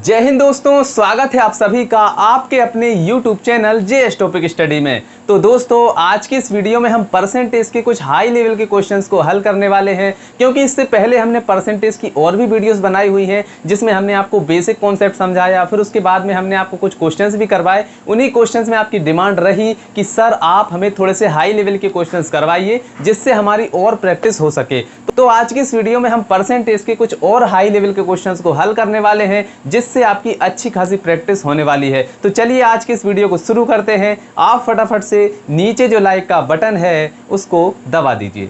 जय हिंद दोस्तों, स्वागत है आप सभी का आपके अपने YouTube channel JS topic study में। तो दोस्तों, आज की इस वीडियो में हम परसेंटेज के कुछ हाई लेवल के क्वेश्चंस को हल करने वाले हैं, क्योंकि इससे पहले हमने परसेंटेज की और भी वीडियोस बनाई हुई हैं जिसमें हमने आपको बेसिक कॉन्सेप्ट समझाया, फिर उसके बाद में हमने आपको कुछ क्वेश्चंस भी करवाए। उन्हीं क्वेश्चंस में आपकी डिमांड रही कि सर आप हमें थोड़े से हाई लेवल के क्वेश्चंस करवाइए जिससे हमारी और प्रैक्टिस हो सके। तो आज की इस वीडियो में हम परसेंटेज के कुछ और हाई लेवल के क्वेश्चंस को हल करने वाले हैं जिससे आपकी अच्छी खासी प्रैक्टिस होने वाली है। तो चलिए आज के इस वीडियो को शुरू करते हैं। आप फटाफट से नीचे जो लाइक का बटन है उसको दबा दीजिए।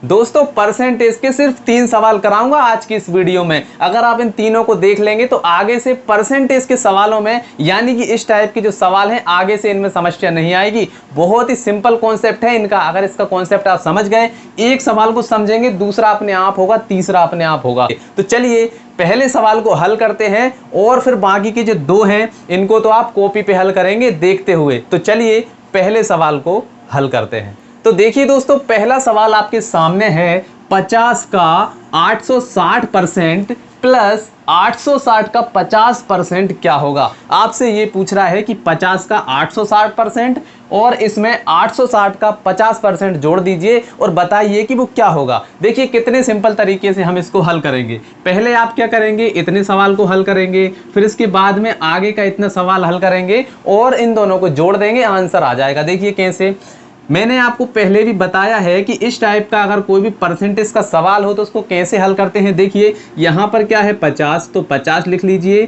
दोस्तों, परसेंटेज के सिर्फ 3 सवाल कराऊंगा आज की इस वीडियो में। अगर आप इन तीनों को देख लेंगे तो आगे से परसेंटेज के सवालों में, यानी कि इस टाइप के जो सवाल हैं, आगे से इनमें समस्या नहीं आएगी। बहुत ही सिंपल कॉन्सेप्ट है इनका। अगर इसका कॉन्सेप्ट आप समझ गए, एक सवाल को समझेंगे, दूसरा अपने आप होगा, तीसरा अपने आप होगा। तो चलिए पहले सवाल को हल करते हैं और फिर बाकी के जो 2 हैं इनको तो आप कॉपी पे हल करेंगे देखते हुए। तो चलिए पहले सवाल को हल करते हैं। तो देखिए दोस्तों, पहला सवाल आपके सामने है 50 का 860% प्लस 860 का 50% क्या होगा। आपसे ये पूछ रहा है कि 50 का 860% और इसमें 860 का 50% जोड़ दीजिए और बताइए कि वो क्या होगा। देखिए कितने सिंपल तरीके से हम इसको हल करेंगे। पहले आप क्या करेंगे, इतने सवाल को हल करेंगे, फिर इसके बाद में आगे का इतना सवाल हल करेंगे और इन दोनों को जोड़ देंगे, आंसर आ जाएगा। देखिए कैसे, मैंने आपको पहले भी बताया है कि इस टाइप का अगर कोई भी परसेंटेज का सवाल हो तो उसको कैसे हल करते हैं। देखिए यहाँ पर क्या है 50, तो 50 लिख लीजिए।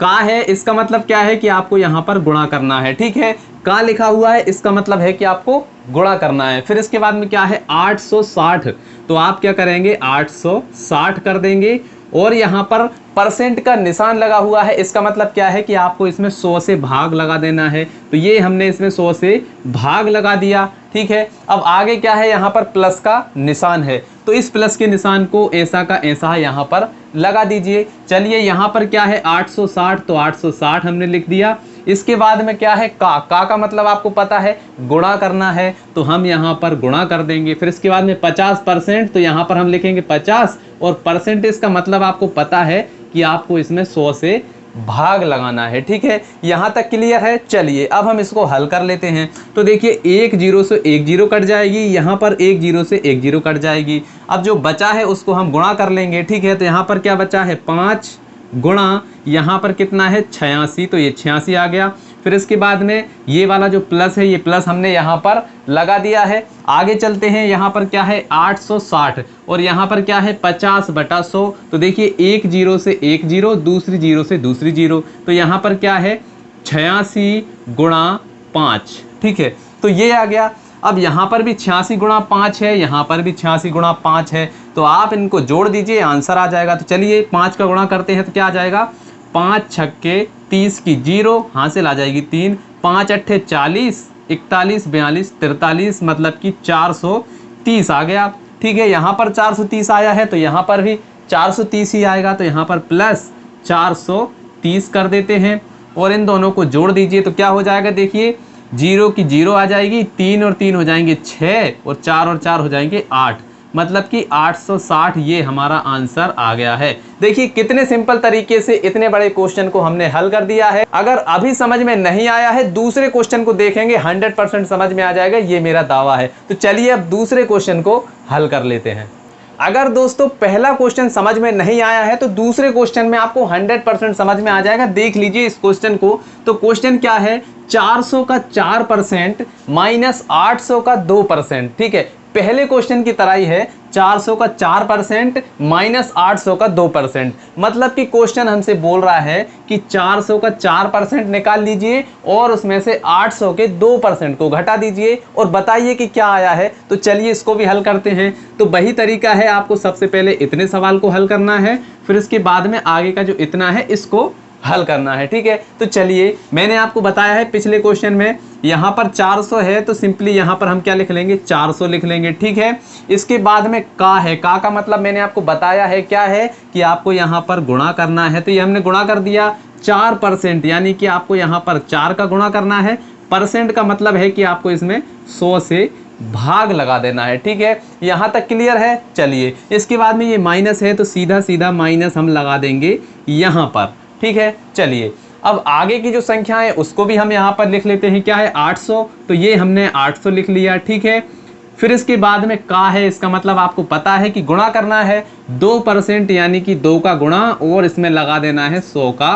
का है, इसका मतलब क्या है कि आपको यहाँ पर गुणा करना है। ठीक है, का लिखा हुआ है, इसका मतलब है कि आपको गुणा करना है। फिर इसके बाद में क्या है 860, तो आप क्या करेंगे 860 कर देंगे और यहाँ पर परसेंट का निशान लगा हुआ है। इसका मतलब क्या है कि आपको इसमें 100 से भाग लगा देना है। तो ये हमने इसमें 100 से भाग लगा दिया। ठीक है, अब आगे क्या है, यहाँ पर प्लस का निशान है, तो इस प्लस के निशान को ऐसा का ऐसा यहाँ पर लगा दीजिए। चलिए यहाँ पर क्या है 860, तो 860 हमने लिख दिया। इसके बाद में क्या है का मतलब आपको पता है गुणा करना है, तो हम यहाँ पर गुणा कर देंगे। फिर इसके बाद में 50%, तो यहाँ पर हम लिखेंगे 50 और परसेंटेज का मतलब आपको पता है कि आपको इसमें 100 से भाग लगाना है। ठीक है, यहाँ तक क्लियर है। चलिए अब हम इसको हल कर लेते हैं। तो देखिए 1 0 से 1 0 कट जाएगी, यहाँ पर 1 0 से 1 0 कट जाएगी। अब जो बचा है उसको हम गुणा कर लेंगे। ठीक है, तो यहाँ पर क्या बचा है 5 गुणा, यहाँ पर कितना है 86, तो ये 86 आ गया। फिर इसके बाद में ये वाला जो प्लस है, ये प्लस हमने यहाँ पर लगा दिया है। आगे चलते हैं, यहाँ पर क्या है 860 और यहाँ पर क्या है 50/100। तो देखिए 1 0 से 1 0, दूसरी 0 से दूसरी 0, तो यहाँ पर क्या है 86 गुणा 5। ठीक है, तो ये आ गया। अब यहाँ पर भी 86 गुणा 5 है, यहाँ पर भी 86 गुणा 5 है, तो आप इनको जोड़ दीजिए, आंसर आ जाएगा। तो चलिए 5 का गुणा करते हैं तो क्या आ जाएगा 5 छक्के 30 की 0 हासिल आ जाएगी 3, 5 अट्ठे 40, 41 42 43, मतलब कि 430 आ गया। ठीक है, यहाँ पर 430 आया है तो यहाँ पर भी 430 ही आएगा, तो यहाँ पर प्लस 430 कर देते हैं और इन दोनों को जोड़ दीजिए। तो क्या हो जाएगा, देखिए 0 की 0 आ जाएगी, 3 और 3 हो जाएंगे 6 और 4 और 4 हो जाएंगे 8, मतलब कि 860 ये हमारा आंसर आ गया है। देखिए कितने सिंपल तरीके से इतने बड़े क्वेश्चन को हमने हल कर दिया है। अगर अभी समझ में नहीं आया है, दूसरे क्वेश्चन को देखेंगे 100% समझ में आ जाएगा, ये मेरा दावा है। तो चलिए अब दूसरे क्वेश्चन को हल कर लेते हैं। अगर दोस्तों पहला क्वेश्चन समझ में नहीं आया है तो दूसरे क्वेश्चन में आपको 100% समझ में आ जाएगा। देख लीजिए इस क्वेश्चन को। तो क्वेश्चन क्या है, 400 का 4% माइनस 800 का 2%। ठीक है, पहले क्वेश्चन की तरह ही है, 400 का 4% माइनस 800 का 2%। मतलब कि क्वेश्चन हमसे बोल रहा है कि 400 का 4% निकाल लीजिए और उसमें से 800 के 2% को घटा दीजिए और बताइए कि क्या आया है। तो चलिए इसको भी हल करते हैं। तो वही तरीका है, आपको सबसे पहले इतने सवाल को हल करना है, फिर इसके बाद में आगे का जो इतना है इसको हल करना है। ठीक है, तो चलिए मैंने आपको बताया है पिछले क्वेश्चन में यहाँ पर 400 है तो सिंपली यहाँ पर हम क्या लिख लेंगे 400 लिख लेंगे। ठीक है, इसके बाद में का है, का मतलब मैंने आपको बताया है क्या है कि आपको यहाँ पर गुणा करना है। तो ये हमने गुणा कर दिया 4%, यानी कि आपको यहाँ पर 4 का गुणा करना है। परसेंट का मतलब है कि आपको इसमें 100 से भाग लगा देना है। ठीक है, यहाँ तक क्लियर है। चलिए इसके बाद में ये माइनस है तो सीधा सीधा माइनस हम लगा देंगे यहाँ पर। ठीक है। चलिए अब आगे की जो संख्या है उसको भी हम यहाँ पर लिख लेते हैं। क्या है 800, तो ये हमने 800 लिख लिया, ठीक है। फिर इसके बाद में का है, इसका मतलब आपको पता है कि गुणा करना है 2% यानी कि 2 का गुणा और इसमें लगा देना है 100 का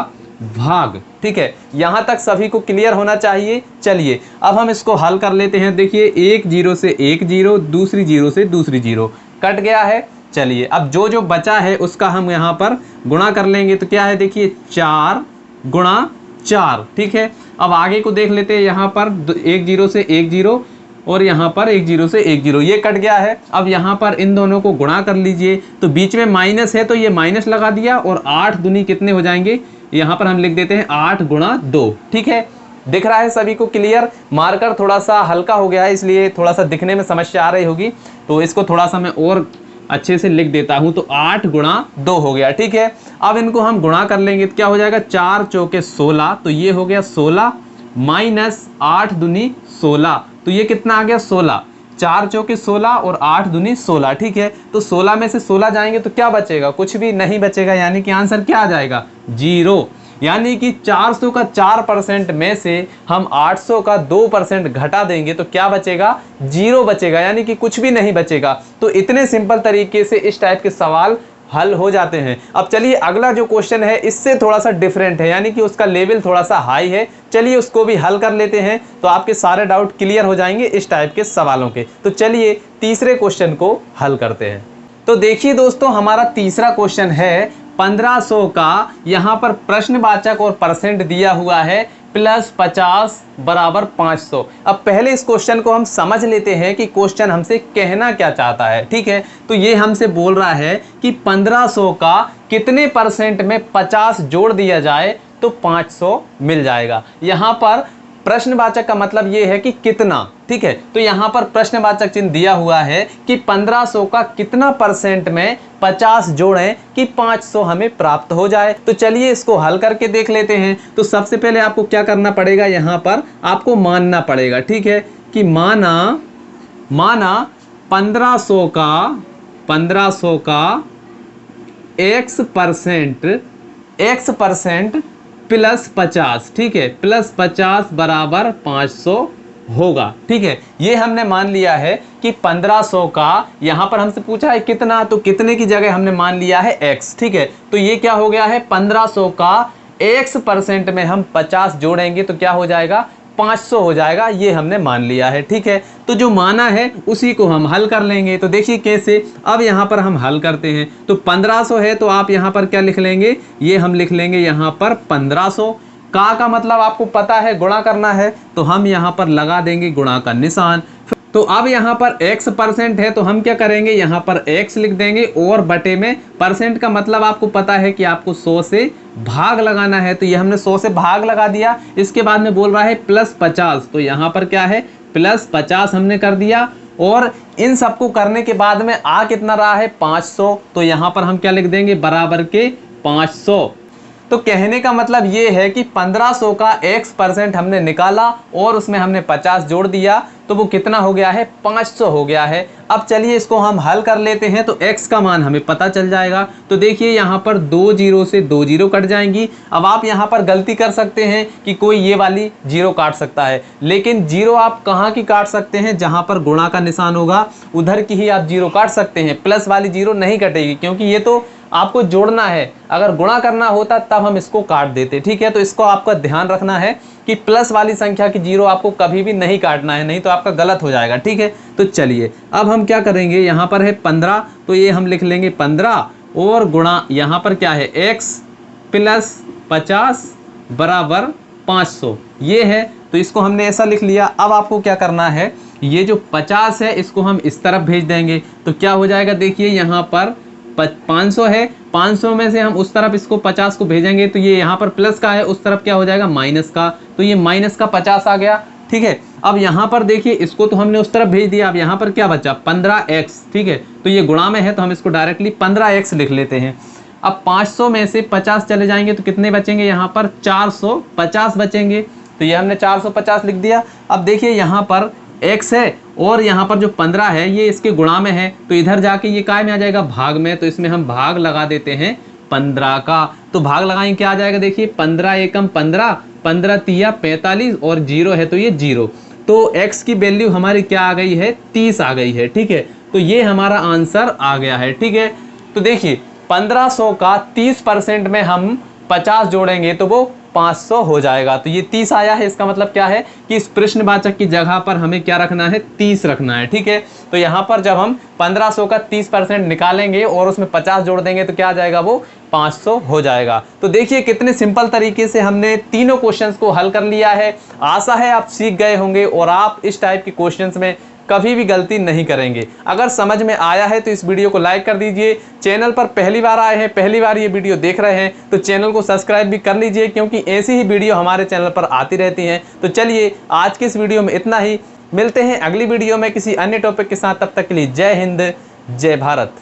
भाग, ठीक है। यहां तक सभी को क्लियर होना चाहिए। चलिए अब हम इसको हल कर लेते हैं। देखिए एक जीरो से एक जीरो, दूसरी जीरो से दूसरी जीरो कट गया है। चलिए अब जो जो बचा है उसका हम यहाँ पर गुणा कर लेंगे। तो क्या है देखिए 4 गुणा 4, ठीक है। अब आगे को देख लेते हैं। यहाँ पर एक जीरो से एक जीरो और यहाँ पर एक जीरो से एक जीरो, ये कट गया है। अब यहाँ पर इन दोनों को गुणा कर लीजिए। तो बीच में माइनस है तो ये माइनस लगा दिया और 8 दूनी कितने हो जाएंगे, यहाँ पर हम लिख देते हैं 8 गुणा 2, ठीक है। दिख रहा है सभी को क्लियर। मार्कर थोड़ा सा हल्का हो गया है इसलिए थोड़ा सा दिखने में समस्या आ रही होगी, तो इसको थोड़ा सा मैं और अच्छे से लिख देता हूं। तो 8 गुणा 2 हो गया, ठीक है। अब इनको हम गुणा कर लेंगे तो क्या हो जाएगा 4 चौके 16, तो ये हो गया 16 माइनस 8 दूनी 16, तो ये कितना आ गया 16। 4 चौके 16 और 8 दूनी 16, ठीक है। तो 16 में से 16 जाएंगे तो क्या बचेगा, कुछ भी नहीं बचेगा, यानी कि आंसर क्या आ जाएगा 0। यानी कि 400 का 4% में से हम 800 का 2% घटा देंगे तो क्या बचेगा 0 बचेगा, यानी कि कुछ भी नहीं बचेगा। तो इतने सिंपल तरीके से इस टाइप के सवाल हल हो जाते हैं। अब चलिए अगला जो क्वेश्चन है इससे थोड़ा सा डिफरेंट है, यानी कि उसका लेवल थोड़ा सा हाई है। चलिए उसको भी हल कर लेते हैं तो आपके सारे डाउट क्लियर हो जाएंगे इस टाइप के सवालों के। तो चलिए तीसरे क्वेश्चन को हल करते हैं। तो देखिए दोस्तों हमारा तीसरा क्वेश्चन है 1500 का, यहाँ पर प्रश्नवाचक और परसेंट दिया हुआ है प्लस 50 बराबर 500। अब पहले इस क्वेश्चन को हम समझ लेते हैं कि क्वेश्चन हमसे कहना क्या चाहता है, ठीक है। तो ये हमसे बोल रहा है कि 1500 का कितने परसेंट में 50 जोड़ दिया जाए तो 500 मिल जाएगा। यहाँ पर प्रश्नवाचक का मतलब ये है कि कितना, ठीक है। तो यहाँ पर प्रश्नवाचक चिन्ह दिया हुआ है कि 1500 का कितना परसेंट में 50 जोड़ें कि 500 हमें प्राप्त हो जाए। तो चलिए इसको हल करके देख लेते हैं। तो सबसे पहले आपको क्या करना पड़ेगा, यहाँ पर आपको मानना पड़ेगा, ठीक है, कि माना 1500 का x परसेंट प्लस 50, ठीक है, प्लस 50 बराबर 500 होगा, ठीक है। ये हमने मान लिया है कि 1500 का, यहाँ पर हमसे पूछा है कितना, तो कितने की जगह हमने मान लिया है x, ठीक है। तो ये क्या हो गया है 1500 का x% में हम 50 जोड़ेंगे तो क्या हो जाएगा 500 हो जाएगा, ये हमने मान लिया है, ठीक है। तो जो माना है उसी को हम हल कर लेंगे। तो देखिए कैसे, अब यहाँ पर हम हल करते हैं। तो 1500 है तो आप यहाँ पर क्या लिख लेंगे, ये हम लिख लेंगे यहाँ पर 1500। का मतलब आपको पता है गुणा करना है, तो हम यहाँ पर लगा देंगे गुणा का निशान। तो अब यहाँ पर x% है तो हम क्या करेंगे, यहाँ पर x लिख देंगे और बटे में परसेंट का मतलब आपको पता है कि आपको 100 से भाग लगाना है। तो ये हमने 100 से भाग लगा दिया। इसके बाद में बोल रहा है प्लस 50, तो यहाँ पर क्या है प्लस 50 हमने कर दिया। और इन सबको करने के बाद में आ कितना रहा है 500, तो यहाँ पर हम क्या लिख देंगे बराबर के 500। तो कहने का मतलब ये है कि 1500 का x% हमने निकाला और उसमें हमने 50 जोड़ दिया तो वो कितना हो गया है 500 हो गया है। अब चलिए इसको हम हल कर लेते हैं तो x का मान हमें पता चल जाएगा। तो देखिए यहाँ पर 2 जीरो से 2 जीरो कट जाएंगी। अब आप यहाँ पर गलती कर सकते हैं कि कोई ये वाली जीरो काट सकता है, लेकिन जीरो आप कहाँ की काट सकते हैं, जहाँ पर गुणा का निशान होगा उधर की ही आप जीरो काट सकते हैं। प्लस वाली जीरो नहीं कटेगी क्योंकि ये तो आपको जोड़ना है, अगर गुणा करना होता तब हम इसको काट देते, ठीक है। तो इसको आपका ध्यान रखना है कि प्लस वाली संख्या की जीरो आपको कभी भी नहीं काटना है, नहीं तो आपका गलत हो जाएगा, ठीक है। तो चलिए अब हम क्या करेंगे, यहाँ पर है 15 तो ये हम लिख लेंगे 15 और गुणा यहाँ पर क्या है x प्लस 50 बराबर 500 ये है। तो इसको हमने ऐसा लिख लिया। अब आपको क्या करना है, ये जो 50 है इसको हम इस तरफ भेज देंगे तो क्या हो जाएगा, देखिए यहाँ पर 500 है, 500 में से हम उस तरफ इसको 50 को भेजेंगे तो ये यहाँ पर प्लस का है, उस तरफ क्या हो जाएगा माइनस का, तो ये माइनस का 50 आ गया, ठीक है। अब यहाँ पर देखिए इसको तो हमने उस तरफ भेज दिया। अब यहाँ पर क्या बचा 15x, ठीक है। तो ये गुणा में है तो हम इसको डायरेक्टली 15x लिख लेते हैं। अब 500 में से 50 चले जाएंगे तो कितने बचेंगे, यहाँ पर 450 बचेंगे। तो ये हमने 450 लिख दिया। अब देखिए यहाँ पर x है और यहाँ पर जो 15 है ये इसके गुणा में है, तो इधर जाके ये काय में आ जाएगा भाग में, तो इसमें हम भाग लगा देते हैं 15 का। तो भाग लगाएं, क्या आ जाएगा, देखिए 15 एकम 15, 15 तिया 45 और 0 है तो ये 0। तो x की वैल्यू हमारी क्या आ गई है, 30 आ गई है। ठीक है, तो ये हमारा आंसर आ गया है। ठीक है, तो देखिए 1500 का 30% में हम 50 जोड़ेंगे तो वो 500 हो जाएगा। तो ये 30 आया है, इसका मतलब क्या है कि इस प्रश्नवाचक की जगह पर हमें क्या रखना है, 30 रखना है। ठीक है, तो यहाँ पर जब हम 1500 का 30% निकालेंगे और उसमें 50 जोड़ देंगे तो क्या आ जाएगा, वो 500 हो जाएगा। तो देखिए कितने सिंपल तरीके से हमने तीनों क्वेश्चंस को हल कर लिया है। आशा है आप सीख गए होंगे और आप इस टाइप के क्वेश्चंस में कभी भी गलती नहीं करेंगे। अगर समझ में आया है तो इस वीडियो को लाइक कर दीजिए। चैनल पर पहली बार आए हैं, पहली बार ये वीडियो देख रहे हैं तो चैनल को सब्सक्राइब भी कर लीजिए, क्योंकि ऐसी ही वीडियो हमारे चैनल पर आती रहती हैं। तो चलिए आज के इस वीडियो में इतना ही, मिलते हैं अगली वीडियो में किसी अन्य टॉपिक के साथ। तब तक के लिए जय हिंद, जय भारत।